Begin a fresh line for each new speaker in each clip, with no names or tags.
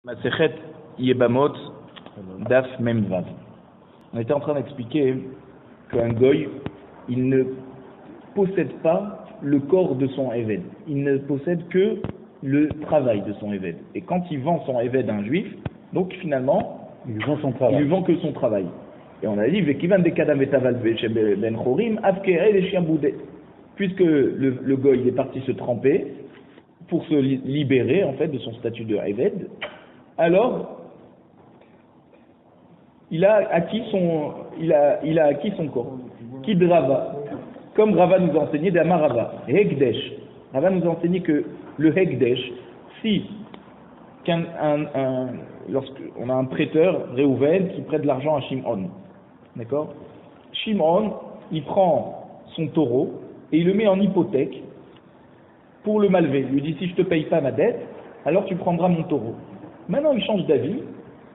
Masechet Yebamot Daf Memvav. On était en train d'expliquer qu'un goy, il ne possède pas le corps de son éved. Il ne possède que le travail de son éved. Et quand il vend son éved à un juif, donc finalement, il lui vend que son travail. Et on a dit, puisque le goy est parti se tremper pour se libérer en fait de son statut de éved, alors il a acquis son corps. Kid Rava, comme Rava nous a enseigné, d'Amar Rava, Hekdesh. Rava nous a enseigné que le Hekdesh, si lorsqu'on a un prêteur, Réhouven, qui prête de l'argent à Shimon, d'accord? Shimon, il prend son taureau et il le met en hypothèque pour le mallever. Il lui dit, si je ne te paye pas ma dette, alors tu prendras mon taureau. Maintenant, il change d'avis,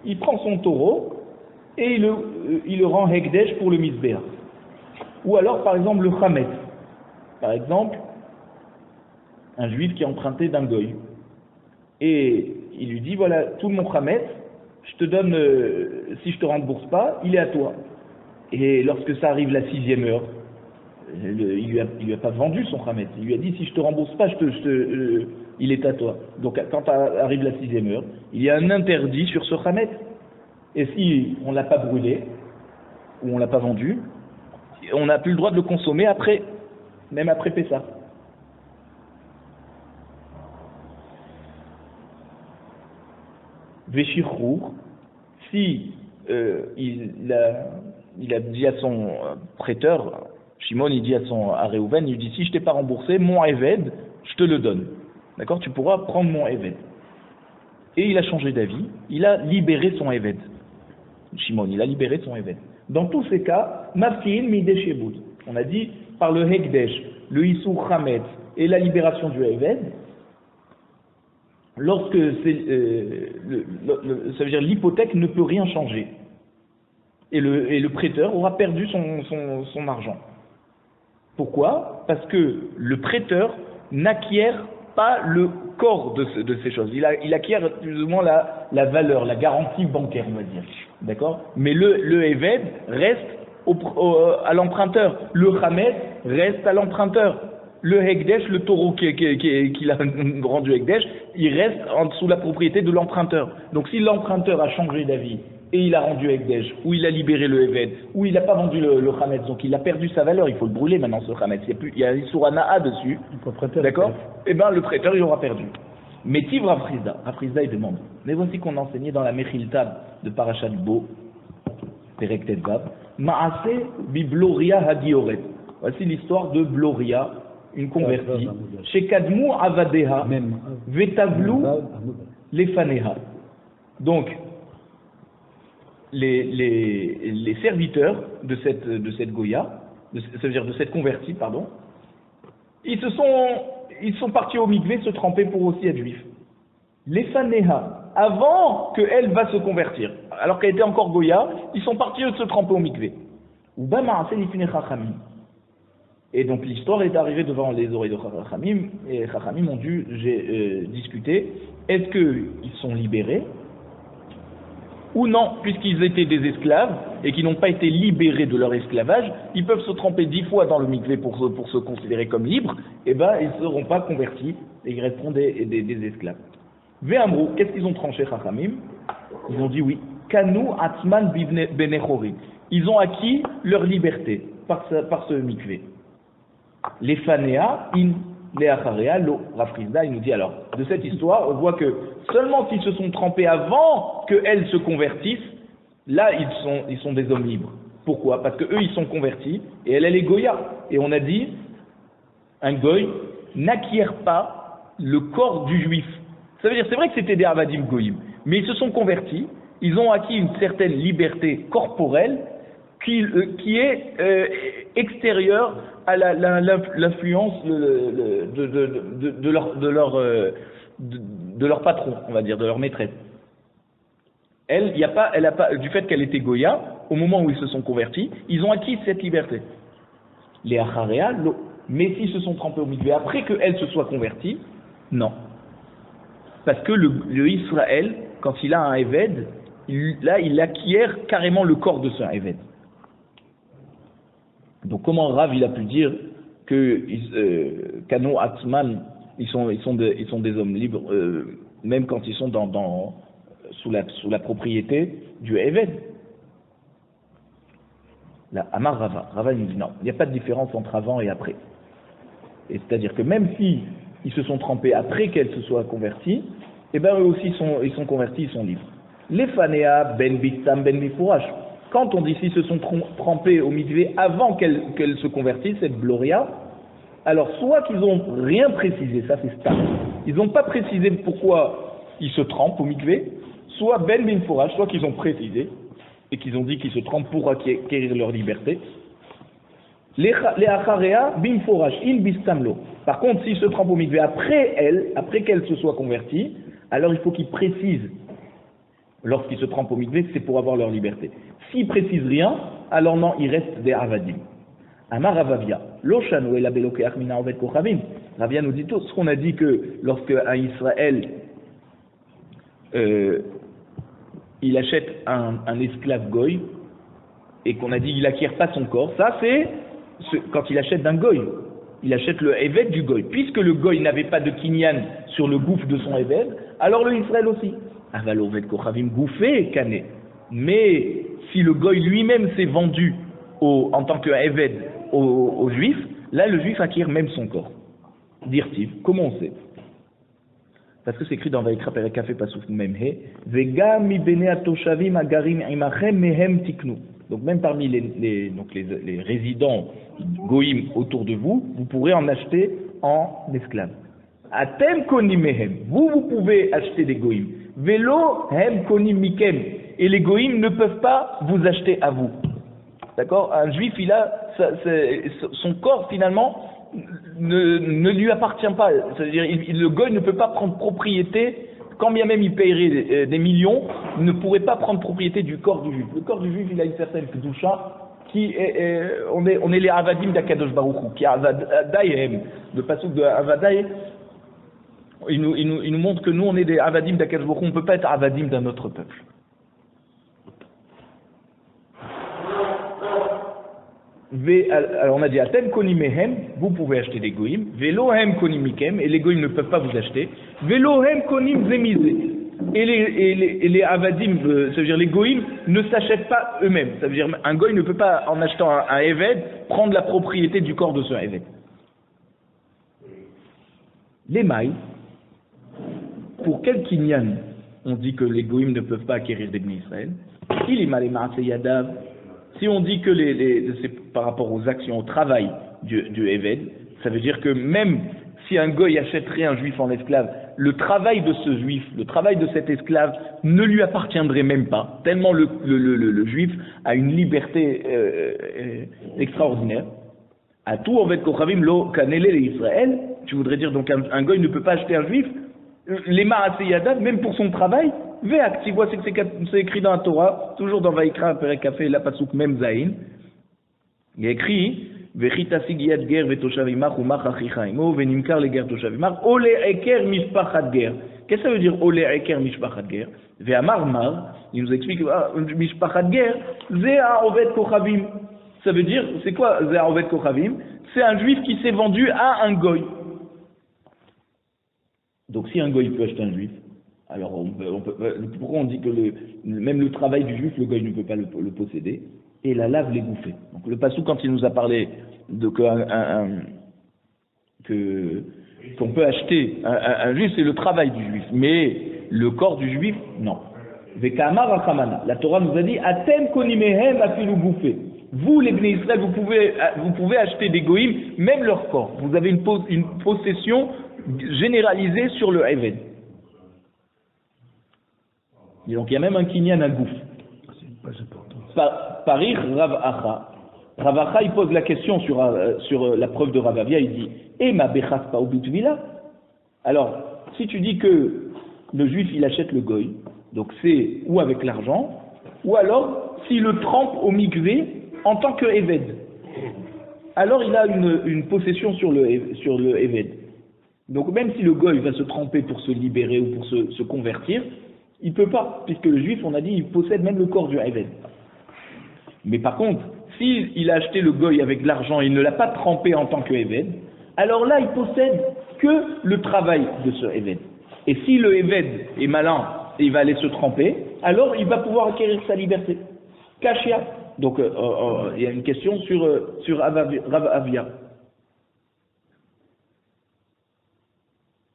il prend son taureau et il le rend Hekdesh pour le Mizbeach. Ou alors, par exemple, le Chametz. Par exemple, un juif qui a emprunté d'un goy. Et il lui dit, voilà, tout mon Chametz, je te donne, si je ne te rembourse pas, il est à toi. Et lorsque ça arrive la 6e heure, il lui a pas vendu son Chametz. Il lui a dit, si je ne te rembourse pas, il est à toi. Donc quand arrive la 6e heure, il y a un interdit sur ce Chametz. Et si on ne l'a pas brûlé, ou on ne l'a pas vendu, on n'a plus le droit de le consommer après, même après Pessah. Véchirrour, si il a dit à son prêteur, Shimon, il dit à Réhouven, il dit, si je ne t'ai pas remboursé, mon éved, je te le donne. D'accord? Tu pourras prendre mon éved. Et il a changé d'avis, il a libéré son éved. Shimon, il a libéré son éved. Dans tous ces cas, Mafkin Mideshebud. On a dit, par le Hekdesh, le Issur Chametz et la libération du éved, lorsque ça veut dire l'hypothèque ne peut rien changer. Et le prêteur aura perdu son argent. Pourquoi? Parce que le prêteur n'acquiert pas le corps de ces choses. Il acquiert plus ou moins la valeur, la garantie bancaire, on va dire. D'accord? Mais le éved reste à l'emprunteur. Le Chametz reste à l'emprunteur. Le Hekdesh, le taureau qu'il a rendu Hekdesh, il reste sous la propriété de l'emprunteur. Donc si l'emprunteur a changé d'avis et il a rendu Hekdesh, ou il a libéré le éved, ou il n'a pas vendu le Chametz, donc il a perdu sa valeur, il faut le brûler maintenant ce Chametz. Il y a Issur Hana'a dessus, d'accord? Et bien le prêteur il aura perdu. Mais Tiv Rafrizda il demande, mais voici qu'on a enseigné dans la Mechilta de Parashat Bo, Perek Tetvav, Maase Bibloria Hadioret. Voici l'histoire de Bloria, une convertie, chez Kadmu Avadeha, Vetavlu Lefaneha. Donc, les serviteurs de cette Goya, ça veut dire de cette convertie, pardon, ils sont partis au mikvé se tremper pour aussi être juifs. Lefaneha, avant qu'elle va se convertir, alors qu'elle était encore Goya, ils sont partis se tremper au mikvé. Et donc l'histoire est arrivée devant les oreilles de Chachamim, et Chachamim ont dû discuter, est-ce qu'ils sont libérés ou non, puisqu'ils étaient des esclaves et qu'ils n'ont pas été libérés de leur esclavage, ils peuvent se tremper 10 fois dans le mikvé pour se considérer comme libres, et ben ils ne seront pas convertis et ils resteront des esclaves. Ve'amrou, qu'est-ce qu'ils ont tranché Chachamim? Ils ont dit oui, Kanu Atzman Benechori. Ils ont acquis leur liberté par ce mikvé. Les Fanea in Leacharea lo. Rafrizda, il nous dit alors, de cette histoire, on voit que seulement s'ils se sont trempés avant qu'elles se convertissent, là ils sont des hommes libres. Pourquoi? Parce que eux ils sont convertis et elle est Goya. Et on a dit, un goy n'acquiert pas le corps du juif. Ça veut dire, c'est vrai que c'était des Avadim Goyim, mais ils se sont convertis, ils ont acquis une certaine liberté corporelle qui est extérieure à l'influence de leur patron, on va dire, de leur maîtresse. Elle a pas, du fait qu'elle était Goya, au moment où ils se sont convertis, ils ont acquis cette liberté. Les Acharea, mais s'ils se sont trempés au mikvé après qu'elle se soit convertie, non. Parce que le Israël, quand il a un Eved, là il acquiert carrément le corps de ce Eved. Donc comment Rav il a pu dire que Kano Atzman ils sont des hommes libres même quand ils sont sous la propriété du Eved. Là, Amar Rava nous dit non, il n'y a pas de différence entre avant et après. Et c'est-à-dire que même si ils se sont trempés après qu'elle se soit convertie, eh ben eux aussi ils sont convertis, ils sont libres. Les Fanea ben Bitsam ben Mifourash. Quand on dit s'ils se sont trempés au mikvé avant qu'elle se convertisse, cette Gloria, alors soit qu'ils n'ont rien précisé, ça c'est stable, ils n'ont pas précisé pourquoi ils se trempent au mikvé, soit ben Mifourash, soit qu'ils ont précisé et qu'ils ont dit qu'ils se trempent pour acquérir leur liberté. Les Acharea Bimforash in Bistamlo. Par contre, s'ils se trempent au mikvé après qu'elle se soit convertie, alors il faut qu'ils précisent lorsqu'ils se trempent au mikvé que c'est pour avoir leur liberté. S'ils précisent rien, alors non, ils restent des Avadim. Amar Ravavia, Loshanu el Abelokeach mina Oved Kochavim. Ravia nous dit tout ce qu'on a dit que lorsque à Israël il achète un esclave goy et qu'on a dit il acquiert pas son corps, ça c'est quand il achète d'un goy. Il achète le Eved du goy. Puisque le goy n'avait pas de kinyan sur le gouffre de son Eved, alors le Israël aussi. Aval Oved Kochavim gouffé cané. Mais si le goy lui-même s'est vendu en tant que Eved au juif, là le juif acquiert même son corps. Dirtiv, comment on sait? Parce que c'est écrit dans Vaikra Perek Kafé Pasuk Memhe, Vega mi bene atoshavim agarim imachem mehem tiknu. Donc même parmi les résidents goïm autour de vous, vous pourrez en acheter en esclaves. Atem konim mehem, vous pouvez acheter des goïm. Velo hem konim mikem, et les goïm ne peuvent pas vous acheter à vous. D'accord? Un juif, il a son corps finalement ne lui appartient pas. C'est-à-dire, le goy ne peut pas prendre propriété, quand bien même il paierait des millions, ne pourrait pas prendre propriété du corps du juif. Le corps du juif, il a une certaine kedusha qui on est les avadim d'Akadosh Baruch Hu, qui est avadaïhem. Le pasuk de avadaï, il nous montre que nous, on est des avadim d'Akadosh Baruch Hu, on ne peut pas être avadim d'un autre peuple. Alors on a dit Atem konimehem, vous pouvez acheter des goïm, Velohem konimikem, et les goïm ne peuvent pas vous acheter, Velohem konim zemizé, et les avadim, ça veut dire les goïm, ne s'achètent pas eux-mêmes. Ça veut dire un goïm ne peut pas, en achetant un Eved, prendre la propriété du corps de ce Eved. Les mailles, pour quel kinyan on dit que les goïm ne peuvent pas acquérir des Bnei Israël? Il est mal yadav. Si on dit que c'est par rapport aux actions, au travail du Eved, ça veut dire que même si un goy achèterait un juif en esclave, le travail de ce juif, le travail de cet esclave ne lui appartiendrait même pas, tellement le juif a une liberté extraordinaire. À tout Oved Kochavim lo kanele Israël, tu voudrais dire donc un goy ne peut pas acheter un juif, les Ma'aseyadav, même pour son travail, Ve'ak, tu vois, c'est écrit dans la Torah, toujours dans Vaikra, Perek Kafé, la Pasuk Mem Zayin. Il y a écrit Ve'chitasig yad ger ve'toshavimach umach achichaimo ve'nimkar le ger toshavimach ole eker mishpachat ger. Qu'est-ce que ça veut dire ole eker mishpachat ger? Ve'amar mar, il nous explique mishpachat ger, ze a oved kochavim. Ça veut dire, c'est quoi ze a oved kochavim? C'est un juif qui s'est vendu à un goy. Donc si un goy peut acheter un juif, alors pourquoi on dit que même le travail du juif, le goy ne peut pas le posséder, et la lave les bouffer. Donc le passou, quand il nous a parlé de qu'on peut acheter un juif, c'est le travail du juif, mais le corps du juif, non. Vekamar achamana, la Torah nous a dit Atem konimehem afilu bouffer. Vous, les Bnei Israël, vous pouvez acheter des goïm, même leur corps. Vous avez une possession généralisée sur le Eved. Et donc il y a même un kinyan à gouffre. C'est une page importante. Parir Rav Acha. Rav Acha, il pose la question sur la preuve de Rav Avia, il dit Ema bechas pa ubitvila. Alors, si tu dis que le juif il achète le goy, donc c'est ou avec l'argent, ou alors s'il le trempe au mikvé en tant que Eved. Alors il a une possession sur le Eved. Donc même si le goy va se tremper pour se libérer ou pour se convertir, Il peut pas, puisque le juif, on a dit, il possède même le corps du Eved. Mais par contre, s'il a acheté le goy avec de l'argent et il ne l'a pas trempé en tant que Eved, alors là, il possède que le travail de ce Eved. Et si le Eved est malin et il va aller se tremper, alors il va pouvoir acquérir sa liberté. Kashia. Donc, il y a une question sur Rav Avia.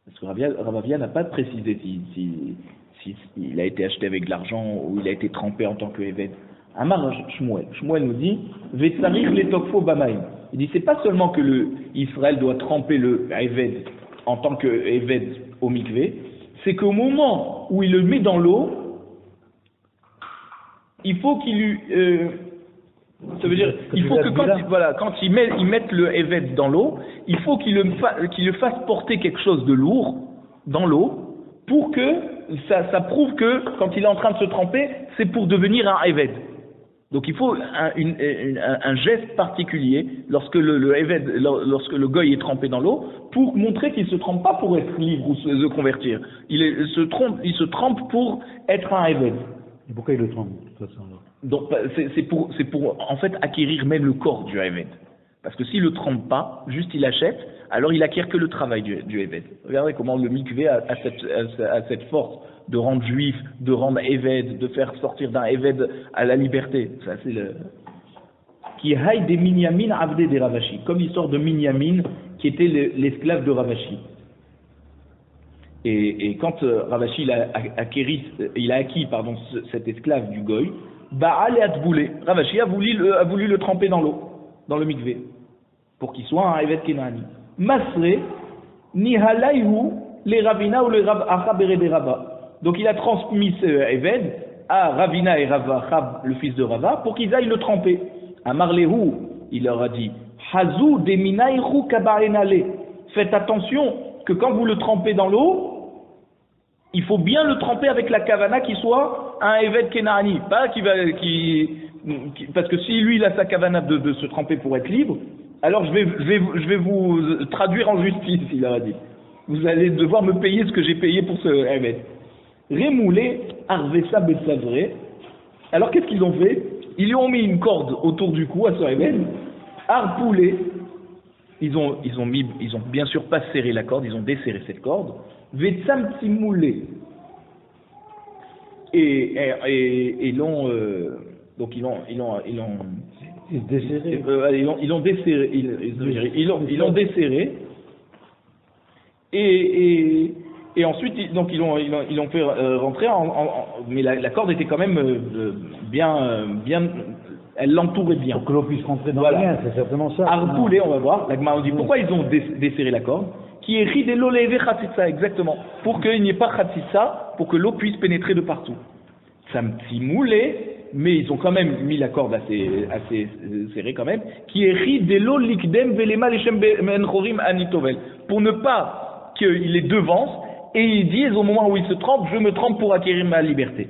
Parce que Rav Avia n'a pas précisé si il a été acheté avec de l'argent ou il a été trempé en tant que Eved. Amar Shmuel. Shmuel nous dit Vetsarir letokfo bamaim. Il dit c'est pas seulement que Israël doit tremper le Eved en tant que Eved au mikvé, c'est qu'au moment où il le met dans l'eau, il faut qu'il lui ça veut dire il faut que quand il mette le Eved dans l'eau, il faut qu'il le fasse porter quelque chose de lourd dans l'eau pour que ça prouve que quand il est en train de se tremper, c'est pour devenir un Eved. Donc il faut un geste particulier lorsque le goy est trempé dans l'eau pour montrer qu'il ne se trempe pas pour être libre ou se convertir. Il se trempe pour être un Eved.
Et pourquoi il le trempe de toute façon alors?
Donc c'est pour en fait acquérir même le corps du Eved. Parce que s'il ne le trempe pas, juste il achète, alors il acquiert que le travail du Eved. Regardez comment le mikvé a cette force de rendre juif, de rendre Eved, de faire sortir d'un Eved à la liberté. Ça c'est le qui haï des Minyamin Avdé des Ravashi, comme l'histoire de Minyamin qui était l'esclave de Ravashi. Et quand Ravashi il a acquis cet esclave du Goy, Baal et Atboulé, Ravashi a voulu le tremper dans l'eau, dans le mikvé, pour qu'il soit un Eved Kenani. Masre, Nihalayhu, les Ravina ou les Rav Acha Berede Rabba. Donc il a transmis ce Eved à Ravina et Rava, le fils de Rava, pour qu'ils aillent le tremper. À Marlehu, il leur a dit Hazou deminaihu kabaenale. Faites attention que quand vous le trempez dans l'eau, il faut bien le tremper avec la kavana qui soit un Eved Kenani. Pas parce que si lui il a sa kavana de se tremper pour être libre, alors je vais vous traduire en justice, il leur a dit. Vous allez devoir me payer ce que j'ai payé pour ce Eved. Rémoulé, Arvesa Betsavré. Alors qu'est-ce qu'ils ont fait? Ils lui ont mis une corde autour du cou à ce Eved, Arpoulé. Ils ont bien sûr pas serré la corde, ils ont desserré cette corde. Vetsam Timoulé. Et l'ont donc ils l'ont
desserré.
Ils l'ont desserré. Ils l'ont desserré. Et ensuite, donc ils l'ont fait rentrer mais la corde était quand même bien, elle l'entourait bien.
Pour que l'on puisse rentrer dans le lien, c'est certainement ça.
Arpoulé, on va voir. La Gemara dit pourquoi ils ont desserré la corde. Qui est ridelo leve khatitsa, exactement. Pour qu'il n'y ait pas khatitsa, pour que l'eau puisse pénétrer de partout. Ça me timoulé, mais ils ont quand même mis la corde assez serrée quand même. Qui est ridelo likdem velema lechem menchorim anitovel. Pour ne pas qu'il les devance et ils disent au moment où ils se trempent, je me trempe pour acquérir ma liberté.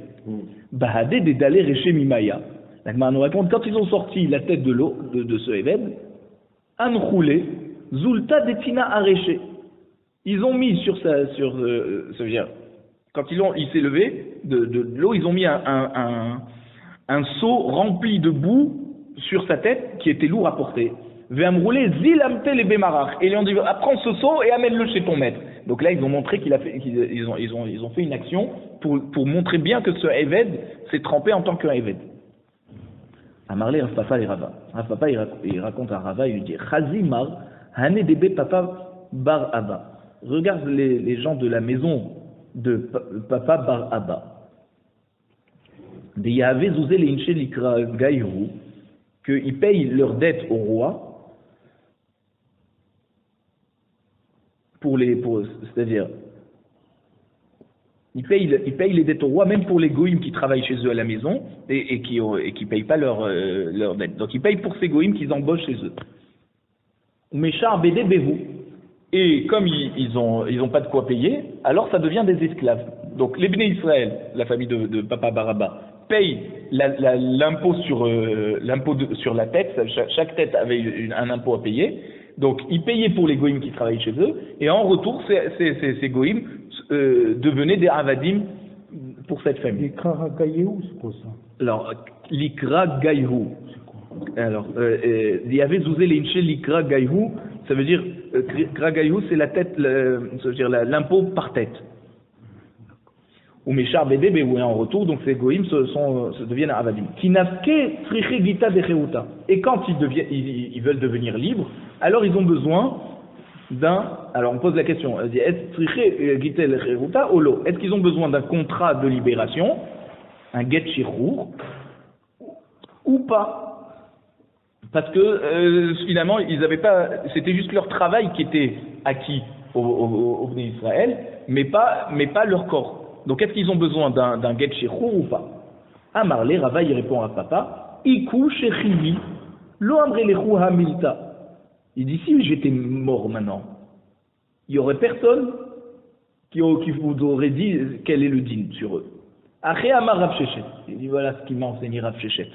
Bahadé des dalé reché mimaya. La Gemara nous répond, quand ils ont sorti la tête de l'eau, de ce Eved, anroulé, zulta detina areché. Ils ont mis ça veut dire, quand il s'est levé de l'eau, ils ont mis un seau rempli de boue sur sa tête qui était lourd à porter. Ve'amroulé zilamte les bémarach. Et ils lui ont dit, prends ce seau et amène-le chez ton maître. Donc là, ils ont montré qu'ils ont fait une action pour montrer bien que ce Eved s'est trempé en tant qu'un Eved. Amarlé Rav Papa et Rava. Rav Papa, il raconte à Rava, il lui dit, Chazimar, Hané Debe Papa Bar Abba. Regarde les gens de la maison de Papa Bar Abba. Des Yahvé Zouzé les Inché Likra Gaïrou, qu'ils payent leur dette au roi, c'est-à-dire, ils payent les dettes au roi, même pour les goïms qui travaillent chez eux à la maison et qui payent pas leur dette. Donc ils payent pour ces goïms qu'ils embauchent chez eux. Méchar Bédé Bévou. Et comme ils ont pas de quoi payer, alors ça devient des esclaves. Donc les Bnei Israël, la famille de Papa Baraba, payent l'impôt sur la tête. Chaque tête avait un impôt à payer. Donc ils payaient pour les goïms qui travaillaient chez eux, et en retour ces goïms devenaient des avadim pour cette famille.
L'ikra Gaïhou, c'est quoi ça?
Alors, l'ikra Gaïhou. Alors, il y avait Zouzé Linche l'ikra Gaïhou, ça veut dire, Ikra Gaïhou, c'est la tête, ça veut dire l'impôt par tête. Ou Meshar Bede Beoué en retour, donc ces goïms se deviennent avadim. Kinafke Triche Gita Decheuta. Et quand ils veulent devenir libres, alors ils ont besoin alors on pose la question, est-ce qu'ils ont besoin d'un contrat de libération, un get shirur, ou pas? Parce que finalement, ils n'avaient pas, c'était juste leur travail qui était acquis au Bnei Israël, mais pas leur corps. Donc est-ce qu'ils ont besoin d'un get shirur ou pas? Amarle, Rava il répond à papa, Iku shechivi, lo amrelechu hamilta. Il dit, si j'étais mort maintenant, il n'y aurait personne qui vous aurait dit quel est le din sur eux. Après Amar Rav Shechet. Il dit, voilà ce qu'il m'a enseigné Rav Shechet.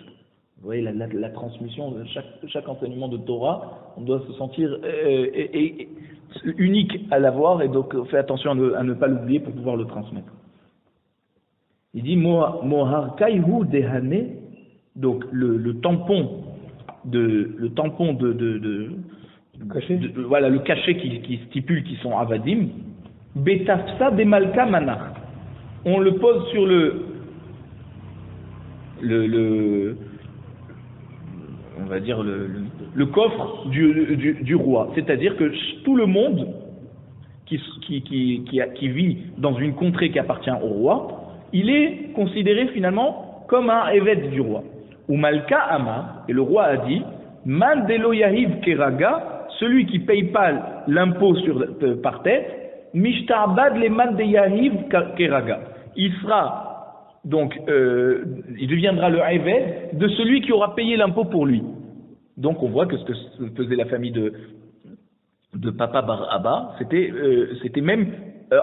Vous voyez, la transmission de chaque enseignement de Torah, on doit se sentir unique à l'avoir, et donc fait attention à ne pas l'oublier pour pouvoir le transmettre. Il dit, Mohar Kaihu Dehane, donc le tampon voilà, le cachet qui stipule qu'ils sont avadim, betafsa de malka manach. On le pose sur on va dire le coffre du roi. C'est-à-dire que tout le monde qui vit dans une contrée qui appartient au roi, il est considéré finalement comme un évêque du roi. Ou malka ama, et le roi a dit, man delo yahiv keraga, celui qui ne paye pas l'impôt par tête, mishtarbad le man de yahiv keraga. Il sera donc, il deviendra le évêque de celui qui aura payé l'impôt pour lui. Donc on voit que ce que faisait la famille de Papa Bar Abba, c'était même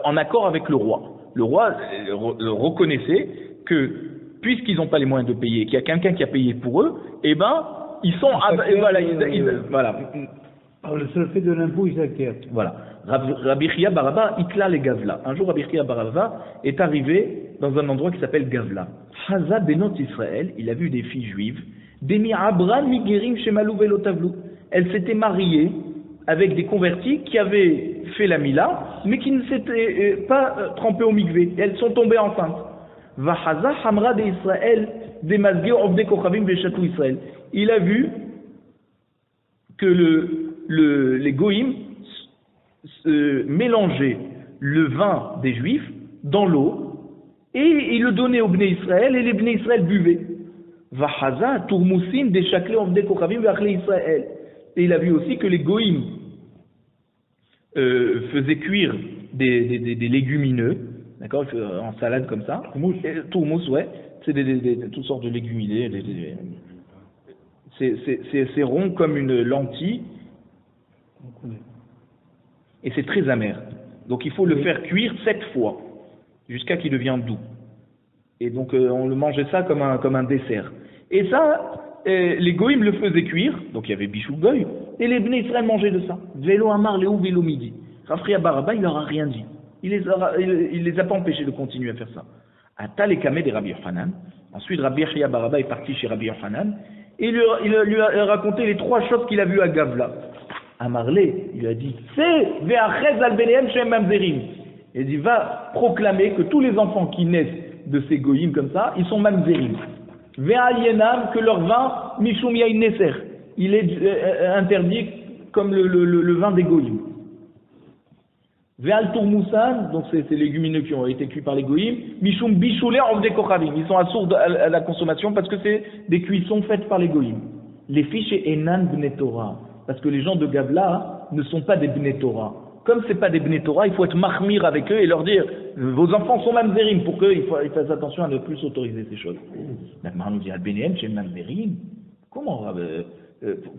en accord avec le roi. Le roi reconnaissait que puisqu'ils n'ont pas les moyens de payer, qu'il y a quelqu'un qui a payé pour eux, eh ben ils sont voilà.
Alors le seul fait de l'impôt, ils acquièrent.
Voilà. Rabbi Chia bar Abba, Ikla les Gavla. Un jour, Rabbi Chia bar Abba est arrivé dans un endroit qui s'appelle Gavla. Haza benot Israël, il a vu des filles juives. Demi Abra migerim shemalu velotavlu. Elles s'étaient mariées avec des convertis qui avaient fait la mila, mais qui ne s'étaient pas trempées au mikvé. Elles sont tombées enceintes. Vahaza hamra de Israël, des mazgé ovde kochavim veshatou Israël. Il a vu que les goïms mélangeaient le vin des juifs dans l'eau et ils le donnaient aux Bnei Israël et les Bnei Israël buvaient. Vahaza tourmoussim des chakle ovde kochavim vachle Israël. Et il a vu aussi que les goïms faisaient cuire des légumineux, d'accord, en salade comme ça. Tourmous, ouais. C'est toutes sortes de léguminés. C'est rond comme une lentille. Et c'est très amer. Donc il faut le faire cuire 7 fois, jusqu'à qu'il devienne doux. Et donc on le mangeait ça comme un dessert. Et ça, les goïms le faisaient cuire, donc il y avait bichou goï, et les Bnei Israël mangeaient de ça. Vélo amar, léou, vélo midi. Rafria Baraba, il leur a rien dit. Il les a pas empêchés de continuer à faire ça. Atal et Kameh des Rabbi Yochanan. Ensuite, Rabbi Chia Baraba est parti chez Rabbi Yochanan, et il lui a raconté les 3 choses qu'il a vues à Gavla. Amarlé, il lui a dit, c'est ve'achez al benehem shem mamzerim. Il dit, va proclamer que tous les enfants qui naissent de ces goïms comme ça, ils sont mamzerim. Ve'al yenam, que leur vin, mishum yain neser. Il est interdit comme le vin des goïms. Ve'al tourmoussan, donc c'est légumineux qui ont été cuits par les goïms, mishum bichoulé en kochavim. Ils sont assourds à la consommation parce que c'est des cuissons faites par les goïms. Les fiches enan bnei Torah. Parce que les gens de Gavla ne sont pas des Bnei Torah. Comme c'est pas des Bnei Torah, il faut être mahmir avec eux et leur dire vos enfants sont mamzerim pour qu'ils fassent attention à ne plus autoriser ces choses. Maintenant, on nous dit al-Benehem chez mamzerim. Comment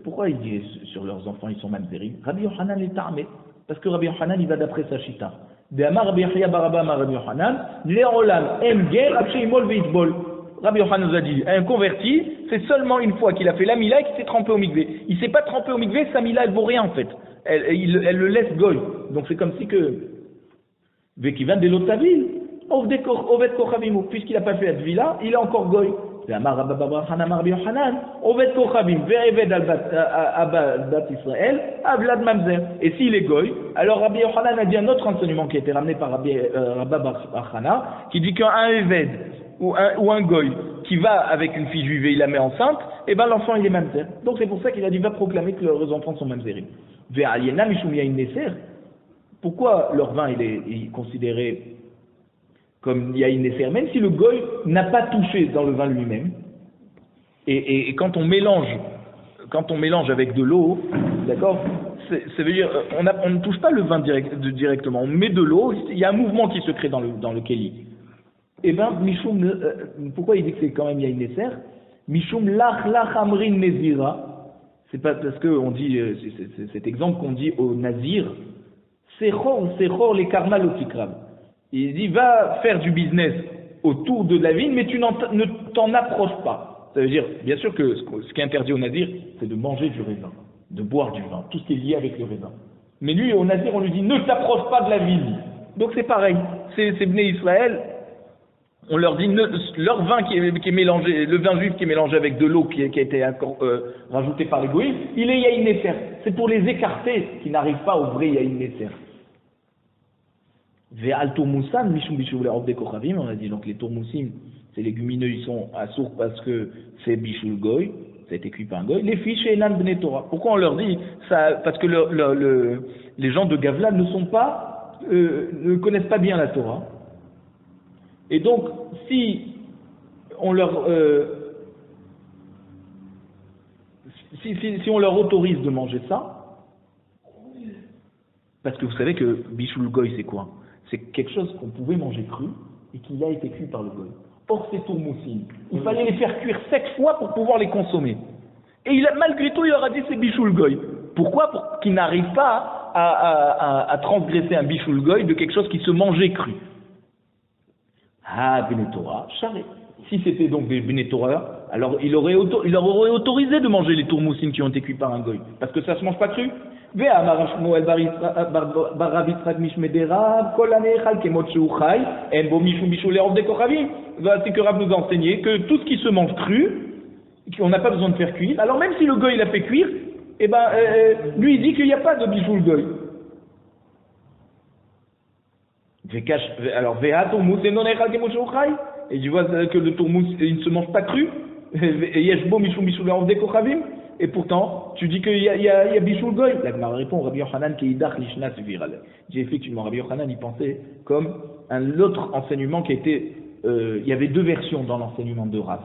pourquoi il dit sur leurs enfants ils sont mamzerim? Rabbi Yochanan est armé. Parce que Rabbi Yochanan il va d'après sa chita. De Amar Rabbi Chia Baraba Amar Rabbi Yochanan, Léolam em ger absheimol veitbol. Rabbi Yochanan nous a dit, un converti, c'est seulement une fois qu'il a fait la mila et qu'il s'est trempé au mikvé. Il ne s'est pas trempé au mikvé, sa mila elle vaut rien en fait. Elle le laisse goy. Donc c'est comme si que Vekivan de l'otavil, oh Oved Kochavim, puisqu'il n'a pas fait la Tvila, il est encore goy. Amar Rabba Bar Hanan Rabbi Yochanan, Oved Kochavim, Ve'eved al-Bat Israël, Avlad Mamzer. Et s'il est goy, alors Rabbi Yochanan a dit un autre enseignement qui a été ramené par Rabba Bar Hanan, qui dit qu'un Eved ou un goy qui va avec une fille juive et il la met enceinte, et ben l'enfant il est Mamzer. Donc c'est pour ça qu'il a dit va proclamer que leurs enfants sont Mamzerim. Ve'aliena Mishum Yain Neser. Pourquoi leur vin il est considéré comme Yain Neser, même si le goy n'a pas touché dans le vin lui-même, et quand on mélange avec de l'eau, d'accord, ça veut dire on ne touche pas le vin directement, on met de l'eau, il y a un mouvement qui se crée dans le keli. Et ben Mishum, pourquoi il dit que c'est quand même Yain Neser? Mishum lach amrin nezira, c'est pas parce que on dit c'est cet exemple qu'on dit au nazir, sechor les karma lotikrab. Il dit, va faire du business autour de la vigne, mais tu ne t'en approches pas. Ça veut dire, bien sûr que ce qui est interdit au nazir, c'est de manger du raisin, de boire du vin, tout ce qui est lié avec le raisin. Mais lui, au nazir, on lui dit, ne t'approche pas de la vigne. Donc c'est pareil, c'est Bnei Israël, on leur dit, leur vin qui est mélangé, le vin juif qui est mélangé avec de l'eau qui a été rajouté par les goïms, il est Yain Neser. C'est pour les écarter qui n'arrivent pas au vrai Yain Neser. Ve'al tourmoussan, mishum bishul le'ov de kochavim, on a dit donc les tourmoussim, ces légumineux, ils sont assourds parce que c'est bishul goy, ça a été cuit par un goy. Les filles chez Enan Bnei Torah. Pourquoi on leur dit ça? Parce que les gens de Gavla ne connaissent pas bien la Torah. Et donc, si on leur si on leur autorise de manger ça, parce que vous savez que bishul goy c'est quoi? C'est quelque chose qu'on pouvait manger cru et qui a été cuit par le goy. Or, ces tourmoussim, il fallait les faire cuire 7 fois pour pouvoir les consommer. Et malgré tout, il leur a dit c'est bishul goy. Pourquoi? Pour qu'ils n'arrivent pas à transgresser un bishul goy de quelque chose qui se mangeait cru. Ah, Bnei Torah, charé. Si c'était donc des Bnei Torah, alors il leur aurait autorisé de manger les tourmoussim qui ont été cuits par un goy. Parce que ça ne se mange pas cru. Ve'amar Shmuel bar Rav Yitzchak mishmederav kol hanechal kemot sheu chai en bo mishum bishul le'ov de kochavim. C'est que Rav nous a enseigné que tout ce qui se mange cru, qu'on n'a pas besoin de faire cuire, alors même si le goy l'a fait cuire, eh ben, lui il dit qu'il n'y a pas de bishul goy. Alors ve'a tourmous et non echal kemot sheu chai, et tu vois que le tourmous il ne se mange pas cru, et yesh bo mishum bishul le'ov de kochavim. Et pourtant, tu dis qu'il y a Bishul Goy. La Gemara répond, Rabbi Yochanan qui idach lishna suviral. J'ai effectivement, Rabbi Yochanan, il pensait comme un autre enseignement qui était, il y avait 2 versions dans l'enseignement de Rav.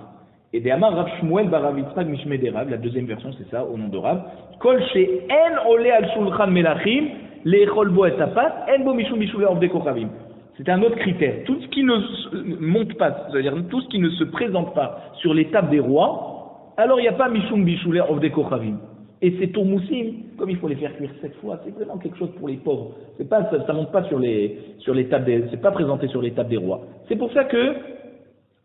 Et des Amar Rav Shmuel bar Rav Yitzchak mishmei Rav, la deuxième version c'est ça, au nom de Rav. Kol she en ole al shulchan melachim, le'echol bo et tapas, en bo mishum bishul le'ov de kochavim. C'est un autre critère. Tout ce qui ne monte pas, c'est-à-dire tout ce qui ne se présente pas sur les tables des rois, alors il n'y a pas Mishum Bishulé of de Kochavim. Et ces tourmoussim, comme il faut les faire cuire 7 fois, c'est vraiment quelque chose pour les pauvres. C'est pas, ça monte pas sur les tables c'est pas présenté sur les tables des rois. C'est pour ça que,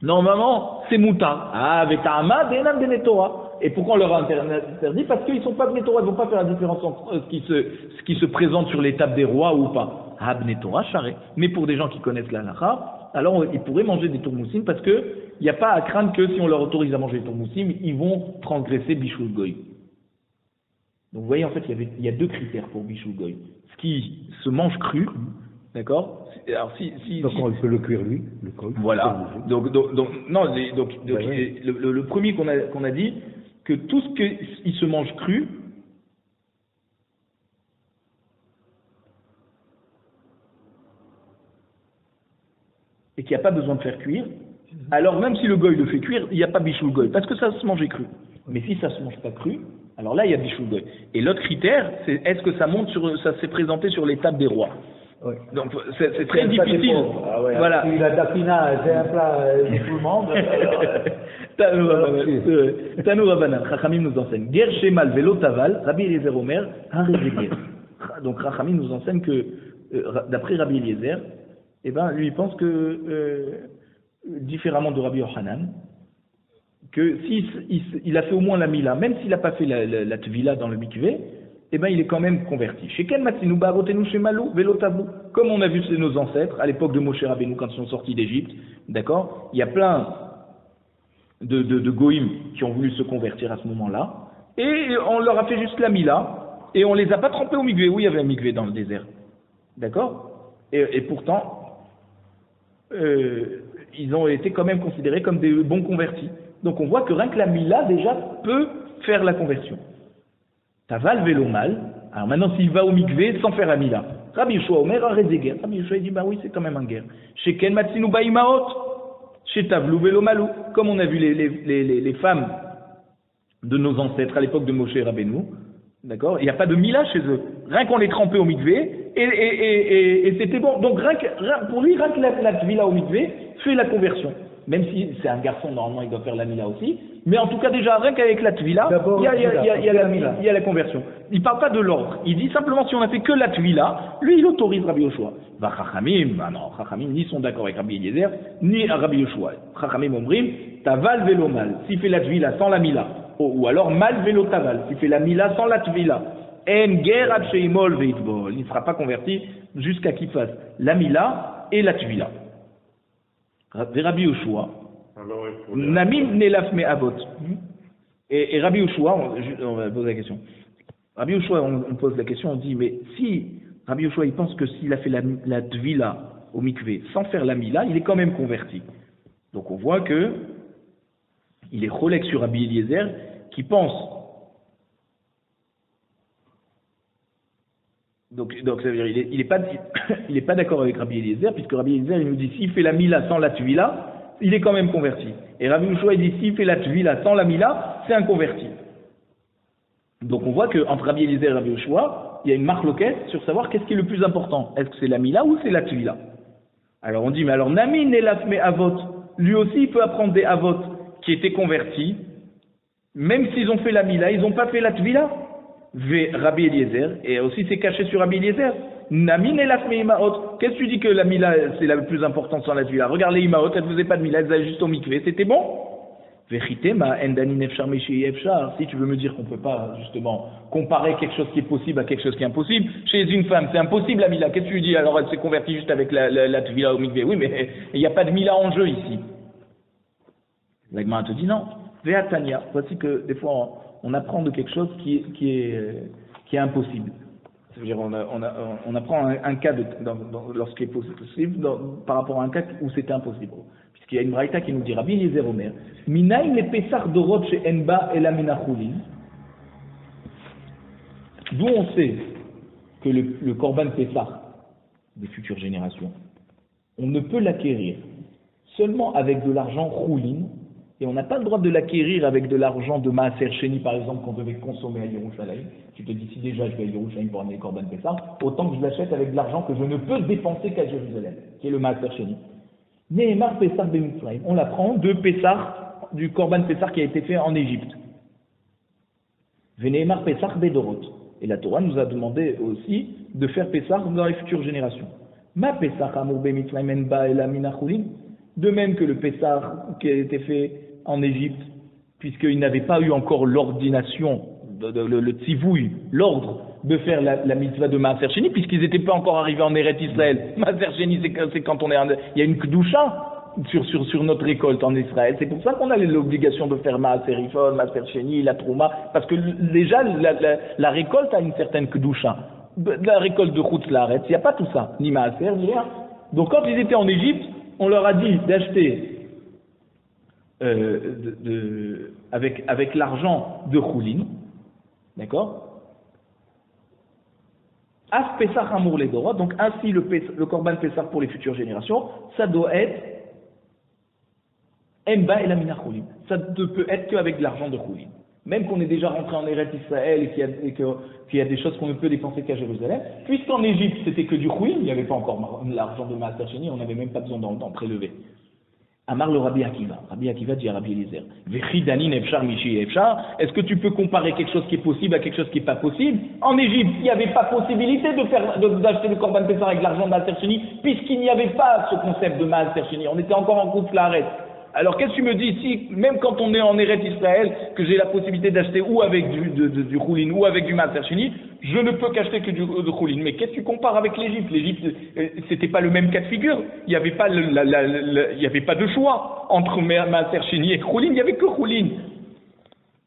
normalement, c'est mouta. Ah, avec Ta'ama, Denam Bnei Torah. Et pourquoi on leur a interdit? Parce qu'ils sont pas Bnei Torah, ils vont pas faire la différence entre ce qui se présente sur les tables des rois ou pas. Ah, Bnei Torah, charé. Mais pour des gens qui connaissent la halakha, alors ils pourraient manger des tourmoussim parce que il n'y a pas à craindre que si on leur autorise à manger des tourmoussim, ils vont transgresser Bishul Goy. Donc vous voyez, en fait, il y a 2 critères pour Bishul Goy. Ce qui se mange cru, d'accord? Alors
donc on peut le cuire lui, le goy.
Voilà. Donc le premier qu'on a dit, que tout ce qui se mange cru, et qu'il n'y a pas besoin de faire cuire, alors même si le goy le fait cuire, il n'y a pas bishul goy, parce que ça se mangeait cru. Mais si ça se mange pas cru, alors là il y a bishul goy. Et l'autre critère, c'est est-ce que ça ça s'est présenté sur les tables des rois. Oui. Donc c'est très difficile.
Ah ouais,
voilà.
Si la dafina, c'est un plat de tout le monde.
Tanou Rabanan, Chachamim nous enseigne. Ger shemal velo taval, Rabbi Eliezer Omer, harezegir. Donc Chachamim nous enseigne que d'après Rabbi Eliezer, eh ben, lui, il pense que, différemment de Rabbi Yochanan, que s'il a fait au moins la mila, même s'il n'a pas fait la tvila dans le mikvé, eh ben il est quand même converti. Chez Ken Matsinu Barotenu chez Malou, Velotavu, comme on a vu chez nos ancêtres, à l'époque de Moshe Rabbeinu, quand ils sont sortis d'Égypte, d'accord, il y a plein de goïms qui ont voulu se convertir à ce moment-là, et on leur a fait juste la mila, et on les a pas trempés au migvé. Oui, il y avait un migvé dans le désert, d'accord, et pourtant, ils ont été quand même considérés comme des bons convertis. Donc on voit que rien que la mila déjà peut faire la conversion. Taval vélo mal. Alors maintenant s'il va au mikvé sans faire la mila. Rabbi Yoshua Omer arrêtez guerre. Rabbi Yoshua dit bah oui c'est quand même un guerre. Chez Ken Matsinu Baïmaot. Chez Tavlou vélo malou. Comme on a vu les femmes de nos ancêtres à l'époque de Moshe Rabbeinu. D'accord. Il n'y a pas de mila chez eux. Rien qu'on les trempait au mikvé et c'était bon. Donc pour lui rien que la tvila au mikvé fait la conversion. Même si c'est un garçon, normalement, il doit faire la mila aussi. Mais en tout cas, déjà, rien qu'avec la tvila, il y a la conversion. Il ne parle pas de l'ordre. Il dit simplement, si on a fait que la tvila, lui, il autorise Rabbi Yoshua. Va Chachamim, non, Chachamim, ni sont d'accord avec Rabbi Eliezer, ni Rabbi Yoshua. Chachamim omrim, taval vélo mal. S'il fait la tvila sans la mila, ou alors mal vélo taval. S'il fait la mila sans la tvila, en guerre ad sheimol veitbol. Il ne sera pas converti jusqu'à qu'il fasse la mila et la tvila. Rabbi Yoshua, Namim Nelaf Me Avot. Et Rabbi Yoshua, on va poser la question. Rabbi Yoshua, on pose la question, on dit, mais si Rabbi Yoshua, il pense que s'il a fait la tvila au mikvé sans faire la mila, il est quand même converti. Donc on voit que il est cholek sur Rabbi Eliezer, qui pense. Donc ça veut dire il est pas d'accord avec Rabbi Eliezer, puisque Rabbi Eliezer il nous dit s'il fait la mila sans la tvila, il est quand même converti. Et Rabbi Yoshua il dit s'il fait la tvila sans la mila, c'est un converti. Donc on voit que entre Rabbi Eliezer et Rabbi Yoshua, il y a une marloquette sur savoir qu'est-ce qui est le plus important. Est-ce que c'est la mila ou c'est la tvila? Alors on dit mais alors Nami Nelaf Me Avot, lui aussi il peut apprendre des avot qui étaient convertis, même s'ils ont fait la mila, ils n'ont pas fait la tvila. Rabbi Eliezer, et aussi c'est caché sur Rabbi Eliezer. Namin et la imaot. Qu'est-ce que tu dis que la mila c'est la plus importante sans la tvila? Regarde les imaot, elles ne faisaient pas de mila, elles allaient juste au mikvé, c'était bon. Vérité, ma endani nefshar meshi efshar. Si tu veux me dire qu'on peut pas justement comparer quelque chose qui est possible à quelque chose qui est impossible, chez une femme c'est impossible la mila. Qu'est-ce que tu dis? Alors elle s'est convertie juste avec la tvila au mikvé. Oui, mais il n'y a pas de mila en jeu ici. La Gemara te dit non. Ve'atania. Voici que des fois on apprend de quelque chose qui est impossible. C'est-à-dire on apprend un cas lorsqu'il est possible par rapport à un cas où c'était impossible. Puisqu'il y a une braïta qui nous dit Rabbi Eliezer Omer, Minaï le Pessar dorot chez Enba et la Minachulin. D'où on sait que le Korban Pessar des futures générations, on ne peut l'acquérir seulement avec de l'argent choulin. Et on n'a pas le droit de l'acquérir avec de l'argent de Maaser Sheni, par exemple, qu'on devait consommer à Yerushalayim. Tu te dis, si déjà je vais à Yerushalayim pour amener les Korban Pessah, autant que je l'achète avec de l'argent que je ne peux dépenser qu'à Jérusalem, qui est le Maaser Sheni. Nehemar Pessah Bemitzrayim. On l'apprend de Pessah, du Korban Pessah qui a été fait en Égypte. Venehemar Pessah Bedorot. Et la Torah nous a demandé aussi de faire Pessah dans les futures générations. Ma Pessah Amur Bemitzrayim Enba Ela Minachulin. De même que le Pessah qui a été fait en Égypte, puisqu'il n'avait pas eu encore l'ordination, le tzivouï, l'ordre de faire la mitzvah de Maaser Sheni, puisqu'ils n'étaient pas encore arrivés en Eretz Israël. Maaser Sheni, c'est quand il y a une kedusha sur notre récolte en Israël. C'est pour ça qu'on a l'obligation de faire Maaser Rifon, Maaser Sheni, la Trouma, parce que déjà la récolte a une certaine kedusha. La récolte de Chutz Laaretz, il n'y a pas tout ça, ni Maaser, ni rien. Donc quand ils étaient en Égypte, on leur a dit d'acheter avec l'argent de Choulin, d'accord? As Pessah Amour les Dorot, donc ainsi le Korban Pessah pour les futures générations, ça doit être Emba et la Mina Choulin. Ça ne peut être qu'avec de l'argent de Choulin. Même qu'on est déjà rentré en Eretz Israël et qu'il y a des choses qu'on ne peut dépenser qu'à Jérusalem, puisqu'en Égypte c'était que du Choulin, il n'y avait pas encore l'argent de Maaser Sheni, on n'avait même pas besoin d'en prélever. Amar le Rabbi Akiva. Rabbi Akiva dit à Rabbi Eliezer, Vechidani nefshar mishi efshar. Est-ce que tu peux comparer quelque chose qui est possible à quelque chose qui n'est pas possible? En Égypte, il n'y avait pas possibilité d'acheter le Korban Pessah avec l'argent de Maaser Sheni, puisqu'il n'y avait pas ce concept de Maaser Sheni. On était encore en Chutz Laaretz. Alors qu'est-ce que tu me dis si, même quand on est en Eretz Israël, que j'ai la possibilité d'acheter ou avec du choulin ou avec du Maaser Sheni, je ne peux qu'acheter que du choulin. Mais qu'est-ce que tu compares avec l'Égypte? L'Égypte, c'était pas le même cas de figure. Il n'y avait pas il y avait pas de choix entre Maaser Sheni et choulin. Il n'y avait que choulin.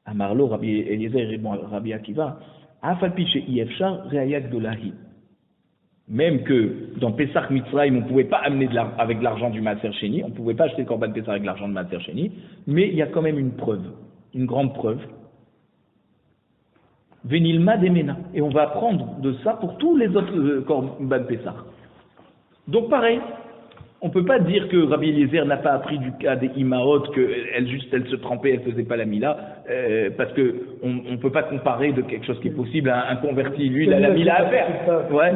Amarlo, Rabbi Eliezer et Rabbi Akiva, Afalpi chez Yefshar, Reayak Dolahi. Même que dans Pesach Mitzrayim, on ne pouvait pas amener avec l'argent du Maaser Sheni, on ne pouvait pas acheter le Korban Pesach avec l'argent de Maaser Sheni, mais il y a quand même une preuve, une grande preuve. Venilma Demena. Et on va apprendre de ça pour tous les autres Korban Pesach. Donc pareil, on ne peut pas dire que Rabbi Eliezer n'a pas appris du cas des Imaot, qu'elle se trempait, elle ne faisait pas la Mila, parce qu'on ne peut pas comparer de quelque chose qui est possible à un converti. Lui, il a la Mila à faire. Ouais.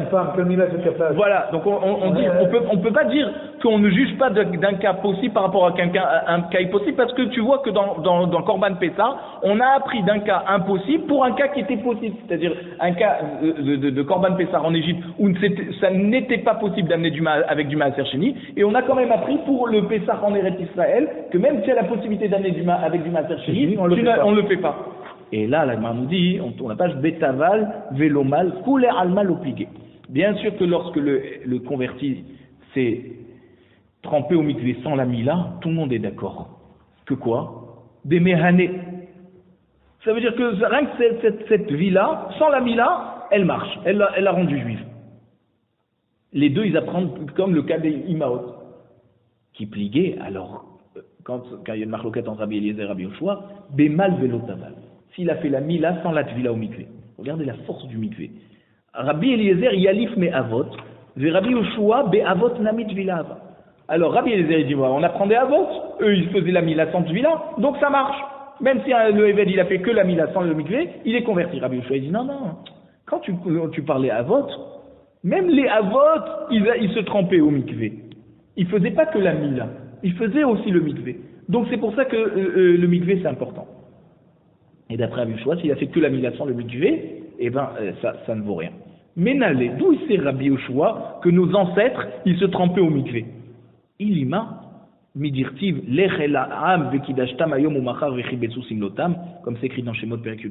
Voilà, donc on peut pas dire qu'on ne juge pas d'un cas possible par rapport à un cas impossible, parce que tu vois que dans Korban Pessah, on a appris d'un cas impossible pour un cas qui était possible. C'est-à-dire un cas de Korban Pessah en Égypte où ça n'était pas possible d'amener avec du Maaser Sheni. Et on a quand même appris pour le Pessah en Eretz Israël que même s'il y a la possibilité d'amener avec du Maaser Sheni, on ne le fait pas. Et là, la Gemara nous dit, on tourne la page, Betaval, Velomal, Koule Alma Lopligé. Bien sûr que lorsque le converti s'est trempé au mikvé sans la Mila, tout le monde est d'accord. Que quoi? Des Méhané. Ça veut dire que rien que cette vie-là, sans la Mila, elle marche, elle l'a rendue juive. Les deux, ils apprennent comme le cas des Imaot, qui pliguaient, alors, quand il y a une marloquette entre Rabbi Eliezer et Rabbi Yoshua, Bémal Velotaval. S'il a fait la Mila sans la Tvila au mikvé. Regardez la force du mikvé. Rabbi Eliezer, Yalif me Avot, et Rabbi Yoshua, Be Avot Nami Tvila Ava. Alors, Rabbi Eliezer, il dit, on apprend des Avot, eux, ils faisaient la Mila sans Tvila, donc ça marche. Même si le Eved, il a fait que la Mila sans le mikvé, il est converti. Rabbi Yoshua, il dit, non, quand tu parlais Avot, même les Avot, ils se trempaient au mikvé. Ils ne faisaient pas que la Mila, ils faisaient aussi le mikvé. Donc c'est pour ça que le mikvé c'est important. Et d'après Rabbi Yoshua, s'il a fait que la Mila sans le mikvé, eh ben ça ne vaut rien. Mais n'allez, d'où c'est Rabbi Yoshua que nos ancêtres, ils se trempaient au mikvé? Ilima, midirtiv, lechela am vekidashtam ayom umachar vechibetsu simlotam, comme c'est écrit dans Shemot Perek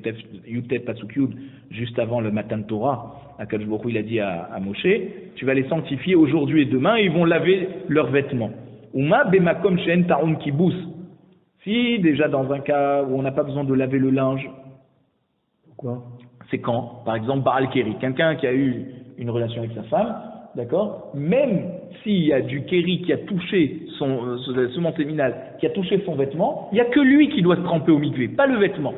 Yutet Pasuk Yud, juste avant le Matan Torah. Akadosh Baruch Hu, il a dit à Moshe, tu vas les sanctifier aujourd'hui et demain, et ils vont laver leurs vêtements. Uma bemakom shen ta'un kibous. Si déjà dans un cas où on n'a pas besoin de laver le linge. Pourquoi? C'est quand, par exemple, Baal Keri, quelqu'un qui a eu une relation avec sa femme, d'accord, même s'il y a du Keri qui a touché son semence séminale, qui a touché son vêtement, il n'y a que lui qui doit se tremper au mikvé, pas le vêtement.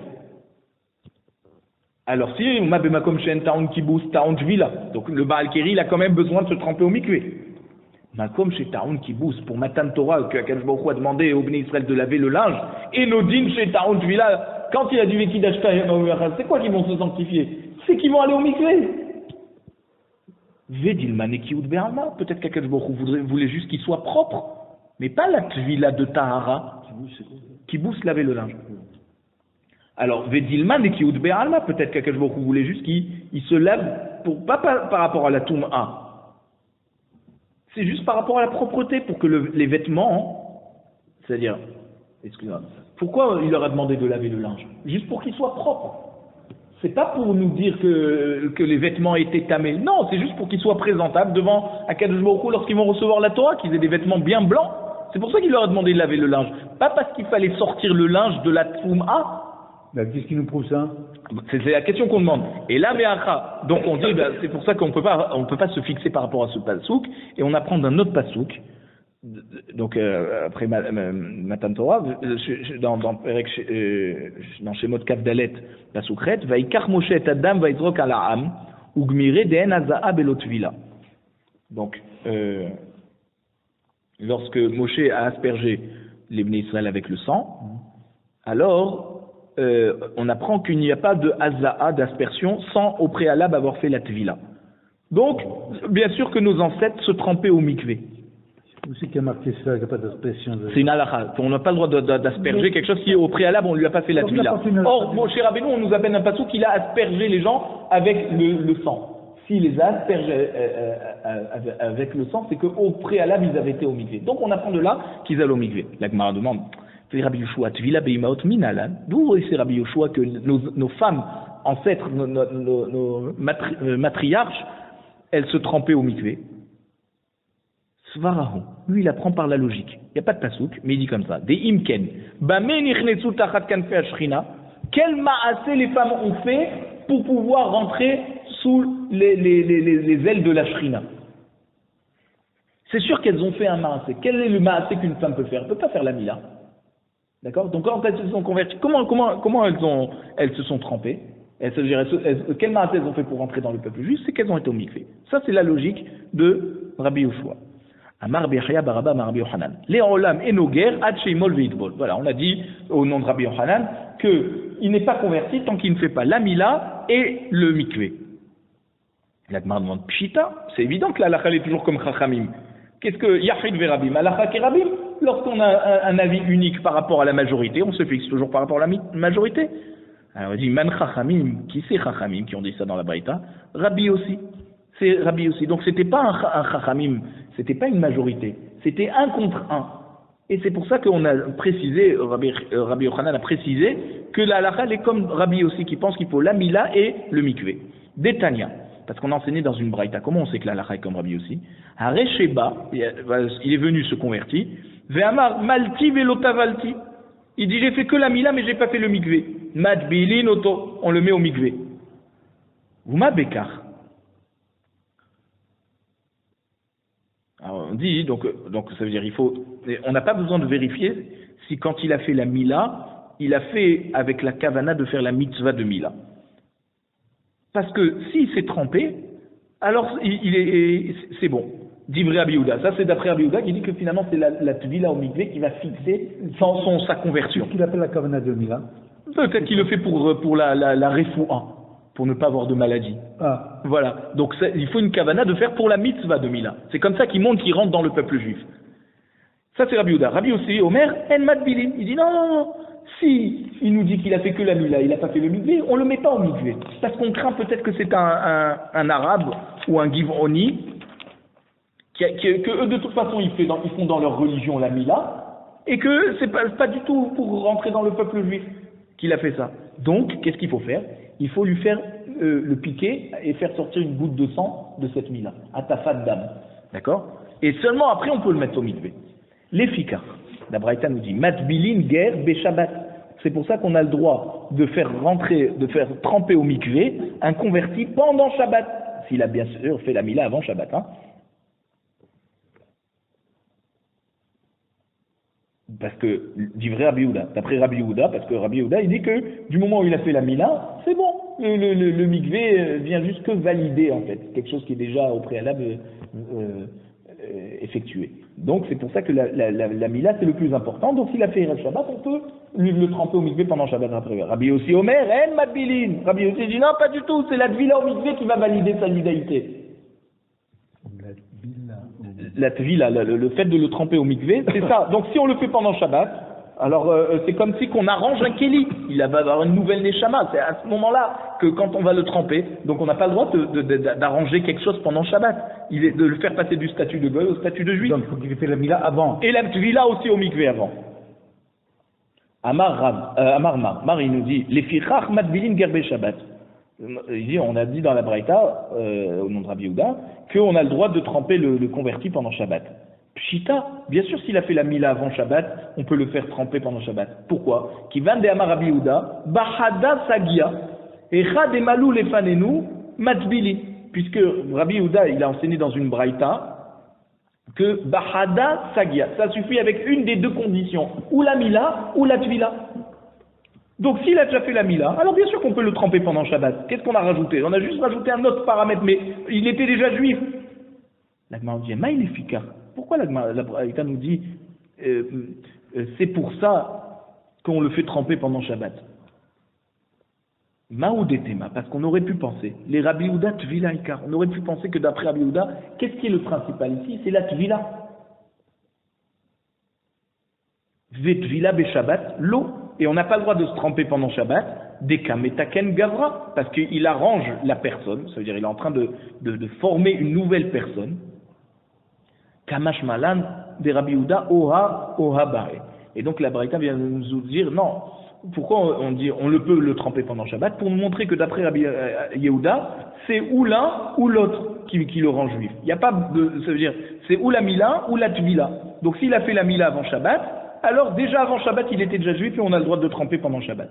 Alors si on m'a bemakom shen ta'un kibous ta'an tvila, donc le Baal Keri, il a quand même besoin de se tremper au mikvé. Makom chez Ta'un Kibous, pour Matan Torah, que Akadosh Baruch Hu a demandé au Bnei Israël de laver le linge, et Nodin chez Ta'un Tvila, quand il a dit Veki d'Ashta, c'est quoi qu'ils vont se sanctifier? C'est qu'ils vont aller au mikvé. Vedilman et Kioud Be'alma, peut-être qu'Akadosh Baruch Hu voulait juste qu'il soit propre, mais pas la Tvila de Tahara, Kibous laver le linge. Alors, Vedilman et Kioud Be'alma, peut-être qu'Akadosh Baruch Hu voulait juste qu'il se lave, pas par rapport à la Toum'a. C'est juste par rapport à la propreté, pour que les vêtements, c'est-à-dire, excusez-moi, pourquoi il leur a demandé de laver le linge? Juste pour qu'ils soient propres. C'est pas pour nous dire que les vêtements étaient tamés. Non, c'est juste pour qu'ils soient présentables devant Akadosh Baruch Hu lorsqu'ils vont recevoir la Torah, qu'ils aient des vêtements bien blancs. C'est pour ça qu'il leur a demandé de laver le linge. Pas parce qu'il fallait sortir le linge de la Toum'a.
Qu'est-ce qui nous prouve ça?
C'est la question qu'on demande. Et là, donc on dit, c'est pour ça qu'on peut pas se fixer par rapport à ce pasouk, et on apprend d'un autre pasouk. Donc après Matan Torah, dans Shemot Kaf Dalet, pasouk ret, Vaikar Moshe et Adam vaizrok ala am, ugmire deen azaa belotvila. Donc lorsque Moshe a aspergé les Bnei Israël avec le sang, alors on apprend qu'il n'y a pas de hazaa, d'aspersion, sans au préalable avoir fait la tvila. Donc, bien sûr que nos ancêtres se trempaient au mikvé.
Où c'est qu'il y a marqué ça, qu'il n'y a pas d'aspersion?
C'est une halakha. On n'a pas le droit d'asperger quelque chose qui, au préalable, on ne lui a pas fait la tvila. Or, chez Rabbeinu, on nous appelle un passou qu'il a aspergé les gens avec le sang. s'il les a aspergés avec le sang, c'est qu'au préalable, ils avaient été au mikvé. Donc on apprend de là qu'ils allaient au mikvé. La Gemara demande, Rabbi Yoshua, Tvila Beimaot Minalan, d'où c'est Rabbi Yoshua que nos femmes, ancêtres, nos matriarches, elles se trempaient au mikvé? Svarahu, lui il apprend par la logique. Il n'y a pas de pasouk, mais il dit comme ça. Des imken, Bamé Nichnetsu Tachat Kanfe Ashrina, quel ma'asé les femmes ont fait pour pouvoir rentrer sous les ailes de la shrina? C'est sûr qu'elles ont fait un ma'asé. Quel est le ma'asé qu'une femme peut faire? Elle ne peut pas faire la mila. D'accord? Donc quand elles se sont converties, comment elles se sont trempées? Quel ma'asé elles ont fait pour rentrer dans le peuple juif? C'est qu'elles ont été au mikvé. Ça c'est la logique de Rabbi Yoshua. Amar Bechaya Baraba Rabbi Yochanan. Les olam et nos guerres, ad sheimol veitbol. Voilà, on a dit au nom de Rabbi Yochanan qu'il n'est pas converti tant qu'il ne fait pas la mila et le mikvé. La Gemara demande Pshita, c'est évident que la halakha est toujours comme Chachamim. Qu'est-ce que Yachid Verabim? Halakha Kerabim? Lorsqu'on a un avis unique par rapport à la majorité, on se fixe toujours par rapport à la majorité. Alors on dit Man Chachamim, qui c'est Chachamim qui ont dit ça dans la Braïta? Rabbi aussi. C'est Rabbi aussi. Donc c'était pas un Chachamim, c'était pas une majorité, c'était 1 contre 1. Et c'est pour ça qu'on a précisé, Rabbi Yochanan a précisé que la halakha est comme Rabbi aussi qui pense qu'il faut la mila et le mikvé. Détania, parce qu'on a enseigné dans une braïta. Comment on sait que la halakha est comme Rabbi aussi? Haresheba, il est venu se convertir. Ve'amar malti velotavalti. Il dit j'ai fait que la mila mais j'ai pas fait le mikvé. Madbilin oto, on le met au mikvé. Vuma bekar. Alors on dit, donc ça veut dire on n'a pas besoin de vérifier si quand il a fait la mila, il a fait avec la kavana de faire la mitzvah de mila. Parce que s'il s'est trempé, alors c'est bon. Divrei Rabbi Yehuda. Ça c'est d'après Rabbi Yehuda qui dit que finalement c'est la tvila au mikvé qui va fixer sa conversion.
Qu'est-ce qu'il appelle la kavana de mila?
Peut-être qu'il le fait pour la refoua, pour ne pas avoir de maladie.
Ah.
Voilà. Donc il faut une kavana de faire pour la mitzvah de Mila. C'est comme ça qu'il montre qu'il rentre dans le peuple juif. Ça c'est Rabbi Yehuda. Rabbi aussi, Omer, en madbilin. Il dit non. Si il nous dit qu'il a fait que la Mila, il n'a pas fait le mikvé, on le met pas au mikvé. Parce qu'on craint peut-être que c'est un arabe ou un Givroni que eux de toute façon ils font dans leur religion la Mila et que c'est pas du tout pour rentrer dans le peuple juif qu'il a fait ça. Donc qu'est-ce qu'il faut faire? Il faut lui faire le piquer et faire sortir une goutte de sang de cette mila, atafat dam. D'accord? Et seulement après on peut le mettre au mikvé. Les fikar, la Braïta nous dit matbilin ger beshabbat. C'est pour ça qu'on a le droit de faire tremper au mikvé un converti pendant Shabbat, s'il a bien sûr fait la mila avant Shabbat. Hein? Parce que, divrei Rabbi Yehuda, d'après Rabbi Yehuda, parce que Rabbi Yehuda, il dit que du moment où il a fait la mila, c'est bon. Le mikvé vient juste que valider, en fait, quelque chose qui est déjà au préalable effectué. Donc, c'est pour ça que la mila, c'est le plus important. Donc, s'il a fait Shabbat, on peut le tremper au mikvé pendant Shabbat après. Rabbi aussi Omer, en madbilin. Rabbi aussi dit non, pas du tout, c'est la tvila au mikvé qui va valider sa lidaïté. La tvila, le fait de le tremper au mikvé, c'est ça. Donc si on le fait pendant Shabbat, alors c'est comme si qu'on arrange un kéli. Il va avoir une nouvelle neshama. C'est à ce moment-là que quand on va le tremper, donc on n'a pas le droit d'arranger quelque chose pendant Shabbat. De le faire passer du statut de goy au statut de juif.
Donc il faut qu'il ait fait la mila avant.
Et la tvila aussi au mikvé avant. Amar Mar, il nous dit les fichach madbilin gerbe Shabbat. On a dit dans la Braïta, au nom de Rabbi Yehuda, qu'on a le droit de tremper le converti pendant Shabbat. Pshita, bien sûr, s'il a fait la mila avant Shabbat, on peut le faire tremper pendant Shabbat. Pourquoi? Qui van de Amar Rabbi Yehuda, Bahada Sagia, Echad Emalou Lefanenu, Matbili. Puisque Rabbi Yehuda, il a enseigné dans une Braïta que Bahada Sagia, ça suffit avec une des deux conditions, ou la mila ou la tvila. Donc s'il a déjà fait la mila, alors bien sûr qu'on peut le tremper pendant Shabbat. Qu'est-ce qu'on a rajouté? On a juste rajouté un autre paramètre, mais il était déjà juif. La Gemara dit, mais il est efficace. Pourquoi la Braïta nous dit, c'est pour ça qu'on le fait tremper pendant Shabbat? Maoudetema, parce qu'on aurait pu penser, les Rabbi Yehuda tvila ikar, on aurait pu penser que d'après Rabbi Yehuda, qu'est-ce qui est le principal ici? C'est la tvila. Ve tvila be Shabbat, l'eau. et on n'a pas le droit de se tremper pendant Shabbat, des kametaken gavra, parce qu'il arrange la personne, ça veut dire il est en train de former une nouvelle personne. Kamash malan de Rabbi Yehuda oha bare. Et donc la Braïta vient nous dire non. Pourquoi on dit on peut le tremper pendant Shabbat? Pour nous montrer que d'après Rabbi Yehuda, c'est ou l'un ou l'autre qui le rend juif. Il n'y a pas de, ça veut dire c'est ou la Mila ou la Tvila. Donc s'il a fait la Mila avant Shabbat, alors déjà avant Shabbat il était déjà juif et on a le droit de le tremper pendant Shabbat.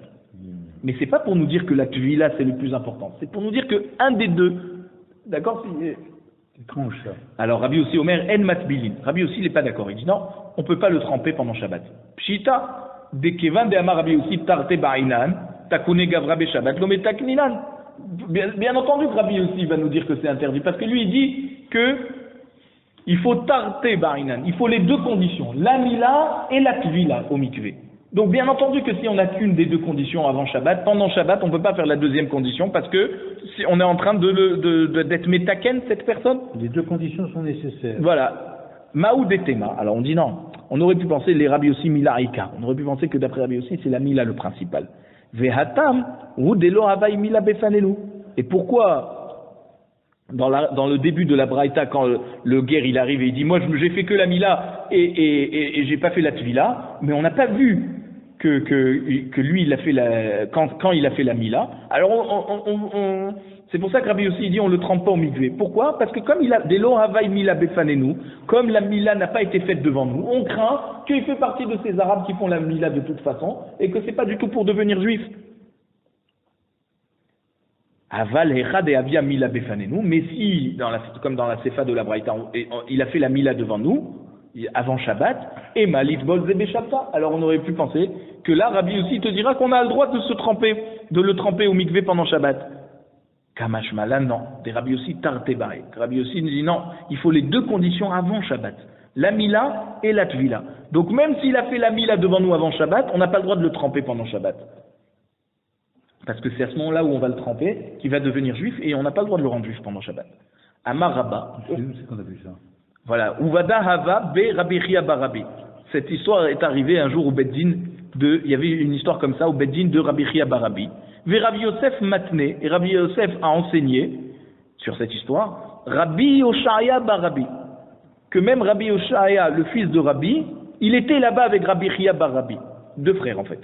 Mais c'est pas pour nous dire que la Tvila c'est le plus important. C'est pour nous dire que un des deux, d'accord?
Étrange ça.
Alors Rabbi aussi Omer en matbilin. Rabbi aussi il n'est pas d'accord. Il dit non, on peut pas le tremper pendant Shabbat. Pshita. De Kevan de Amar Rabbi aussi Tarte Ba'inan, Takune Gavra Be Shabbat, Lometakninan. Bien entendu que Rabbi aussi va nous dire que c'est interdit, parce que lui il dit que il faut Tarte Ba'inan, il faut les deux conditions, la Mila et la Tvila au mikvé. Donc bien entendu que si on n'a qu'une des deux conditions avant Shabbat, pendant Shabbat on ne peut pas faire la deuxième condition, parce que si on est en train d'être métaken cette personne.
Les deux conditions sont nécessaires.
Voilà. Maou Detema. Alors on dit non. On aurait pu penser les Rabbi aussi Mila Aïka. On aurait pu penser que d'après Rabbi aussi c'est la Mila le principal. Vehatam ou Delo Havai Mila Befanenu. Et pourquoi dans le début de la Braïta quand le guerre il arrive et il dit moi j'ai fait que la Mila et j'ai pas fait la Tvila, mais on n'a pas vu que lui il a fait quand il a fait la Mila. Alors c'est pour ça que Rabbi aussi dit on le trempe pas au mikvé. Pourquoi? Parce que comme il a des lo havai mila befanenu, comme la Mila n'a pas été faite devant nous, on craint qu'il fait partie de ces Arabes qui font la Mila de toute façon et que c'est pas du tout pour devenir juif. Aval echad et avia mila befanenu, mais si comme dans la Sefa de la Braïta, il a fait la Mila devant nous avant Shabbat et malit bol zebe Shabbat, alors on aurait pu penser que là Rabbi aussi te dira qu'on a le droit de le tremper au mikvé pendant Shabbat. Kamash Malan, non. Des Rabbi aussi Tartebae. Rabbi aussi nous dit non, il faut les deux conditions avant Shabbat. La Mila et la Tvila. Donc même s'il a fait la Mila devant nous avant Shabbat, on n'a pas le droit de le tremper pendant Shabbat. Parce que c'est à ce moment-là où on va le tremper qu'il va devenir juif et on n'a pas le droit de le rendre juif pendant Shabbat. Amar Rabba.
C'est qu'on a vu ça.
Voilà. Uvada Hava be Rabbi Chia Barabi. Cette histoire est arrivée un jour au Beddin il y avait une histoire comme ça au Beddin de Rabbi Chia Barabi. Rabbi Yosef Matné, et Rabbi Yosef a enseigné sur cette histoire, Rabbi Yoshaya Barabi, que même Rabbi Yoshaya, le fils de Rabbi, il était là-bas avec Rabbi Chia Barabi, deux frères en fait.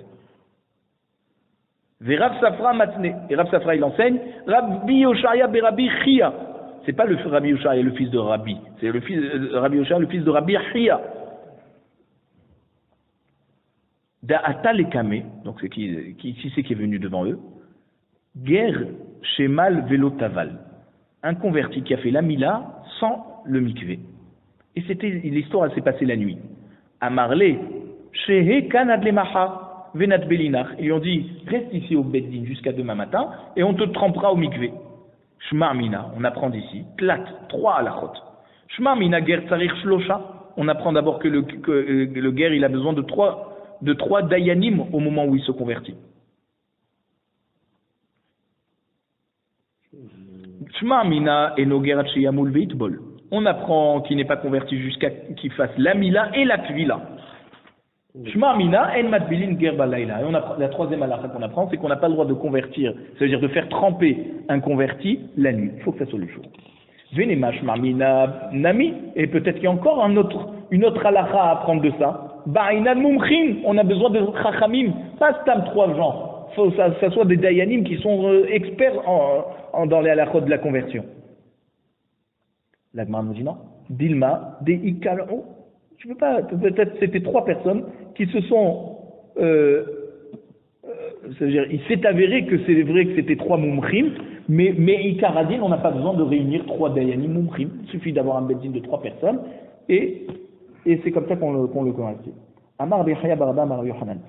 Rav Safra Matné, et Rav Safra il enseigne, Rabbi Yoshaya Berabi Chia, c'est pas le Rabbi Yoshaya le fils de Rabbi, c'est Rabbi Yoshaya le fils de Rabbi Chia. Da'ata lekame, donc c'est qui c'est qui est venu devant eux? Ger shemal velotaval, un converti qui a fait la Mila sans le mikvé. Et l'histoire elle s'est passée la nuit. Amarle shehe kanad lemaha venat belinach. Ils lui ont dit reste ici au Beddin jusqu'à demain matin et on te trempera au mikvé. Shma mina, on apprend d'ici. Tlat, 3 halachot. Shma mina ger tzarir shlosha. On apprend d'abord que le ger il a besoin de trois dayanim au moment où il se convertit. Shma mina enogerat sheyamul veitbol. On apprend qu'il n'est pas converti jusqu'à qu'il fasse la Mila et la Tvila. Shma mina en matbilin ger balayla. Et la troisième halakha qu'on apprend, c'est qu'on n'a pas le droit de convertir, c'est-à-dire de faire tremper un converti la nuit. Il faut que ça soit le jour. Venema shma mina nami. Et peut-être qu'il y a encore une autre halakha à apprendre de ça. Ba'inan mumchim, on a besoin de chachamim, pas stam 3 gens. Il faut que ça soit des dayanim qui sont experts dans les halachot de la conversion. La Gemara nous dit non. Dilma, de ikal'u. Tu peux pas, peut-être c'était 3 personnes qui se sont. C'est-à-dire, il s'est avéré que c'est vrai que c'était 3 mumchim, mais ikaradin, on n'a pas besoin de réunir 3 dayanim mumchim. Il suffit d'avoir un beddin de 3 personnes et c'est comme ça qu'on le convertit. Amar Bechaya Baraba Amar Yohanan.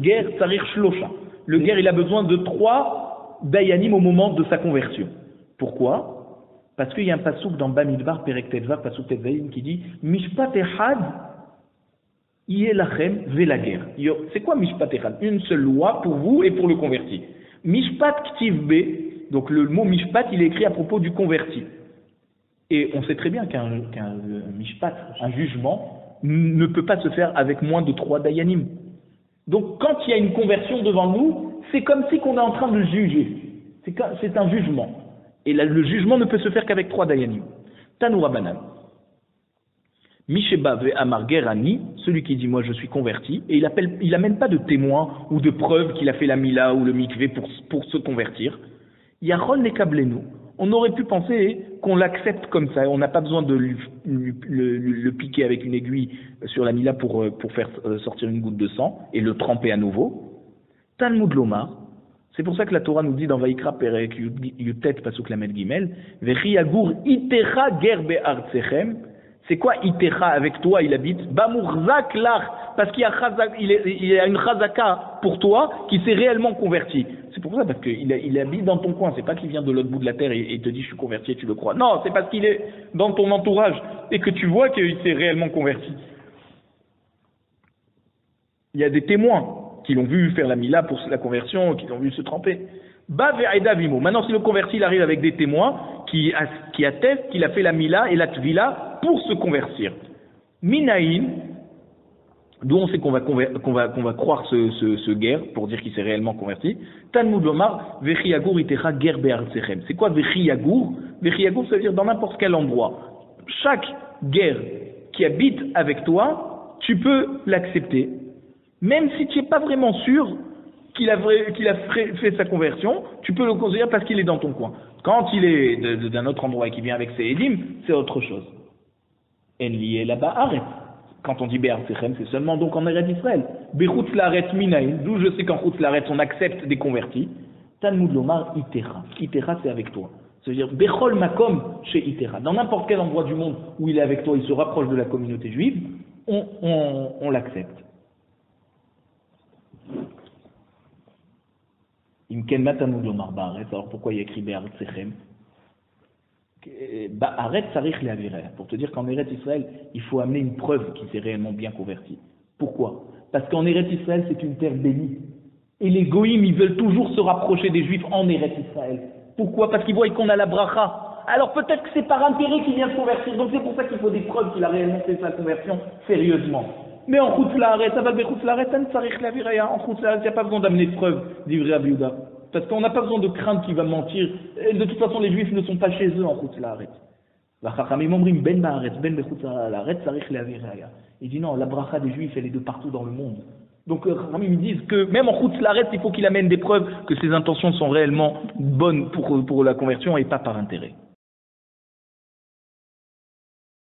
Ger Tsarir Shlosha. Le ger, il a besoin de 3 dayanim au moment de sa conversion. Pourquoi? Parce qu'il y a un pasouk dans Bamidbar, Perek Tetvav, pasouk Tetvaim, qui dit Mishpat Echad Yelachem Velager. C'est quoi Mishpat Echad? Une seule loi pour vous et pour le converti. Mishpat Ktiv B, donc le mot Mishpat, il est écrit à propos du converti. Et on sait très bien qu'un mishpat, un jugement, ne peut pas se faire avec moins de 3 dayanim. Donc quand il y a une conversion devant nous, c'est comme si qu'on est en train de juger. C'est un jugement. Et là, le jugement ne peut se faire qu'avec 3 dayanim. Tanoura Banan. Misheba ve Amar Gerani, celui qui dit moi je suis converti, et il n'amène pas de témoins ou de preuves qu'il a fait la mila ou le mikvé pour se convertir. Yachol nekablenu. On aurait pu penser qu'on l'accepte comme ça, on n'a pas besoin de le piquer avec une aiguille sur la mila pour faire sortir une goutte de sang et le tremper à nouveau. Talmud Lomar, c'est pour ça que la Torah nous dit dans Vaikra Perek Yutet Pasuk Lamed Gimel, Vechi Yagur Itecha Ger Be'artsechem. C'est quoi Itecha avec toi il habite? Bamurzak Lach, parce qu'il y a une chazaka pour toi qui s'est réellement converti. C'est pour ça, parce qu'il habite dans ton coin, c'est pas qu'il vient de l'autre bout de la terre et te dit je suis converti et tu le crois. Non, c'est parce qu'il est dans ton entourage et que tu vois qu'il s'est réellement converti. Il y a des témoins qui l'ont vu faire la mila pour la conversion, qui l'ont vu se tremper. Ba ve'eda vimo. Maintenant, si le converti il arrive avec des témoins qui attestent qu'il a fait la mila et la tvila pour se convertir. Minaïn, d'où on sait qu'on va croire ce guerre pour dire qu'il s'est réellement converti. Talmud Lomar, Vechi Yagur itecha ger be'artsechem. C'est quoi Vechi Yagur? Vechi Yagur, ça veut dire dans n'importe quel endroit. Chaque guerre qui habite avec toi, tu peux l'accepter. Même si tu n'es pas vraiment sûr qu'il a fait sa conversion, tu peux le considérer parce qu'il est dans ton coin. Quand il est d'un autre endroit et qu'il vient avec ses édim, c'est autre chose. Enli est là-bas, arrête. Quand on dit Be'artsechem, c'est seulement donc en Eretz Israël. Bechutz laaretz minaïn, d'où je sais qu'en Chutz laaretz on accepte des convertis. Talmud Lomar Itera. Itera c'est avec toi. C'est-à-dire Bechol Makom chez Itera. Dans n'importe quel endroit du monde où il est avec toi, il se rapproche de la communauté juive, on l'accepte. Imken Matamud Lomar Ba'aretz. Alors pourquoi il y a écrit Be'artsechem? Ba'aretz sarich le'avireh. Pour te dire qu'en Eretz Israël, il faut amener une preuve qu'il s'est réellement bien converti. Pourquoi? Parce qu'en Eretz Israël, c'est une terre bénie. Et les goïms, ils veulent toujours se rapprocher des juifs en Eretz Israël. Pourquoi? Parce qu'ils voient qu'on a la bracha. Alors peut-être que c'est par intérêt qu'il vient se convertir. Donc c'est pour ça qu'il faut des preuves qu'il a réellement fait sa conversion sérieusement. Mais en Chutz laaretz, ça va Bechutz laaretz, sarich le'avireh. En Chutz laaretz, il n'y a pas besoin d'amener de preuves, dit Rabbi Yehuda. Parce qu'on n'a pas besoin de craindre qu'il va mentir. Et de toute façon, les juifs ne sont pas chez eux en Chutz laaretz. Il dit non, la bracha des juifs, elle est de partout dans le monde. Donc, ils disent que même en Chutz laaretz, il faut qu'il amène des preuves que ses intentions sont réellement bonnes pour la conversion et pas par intérêt.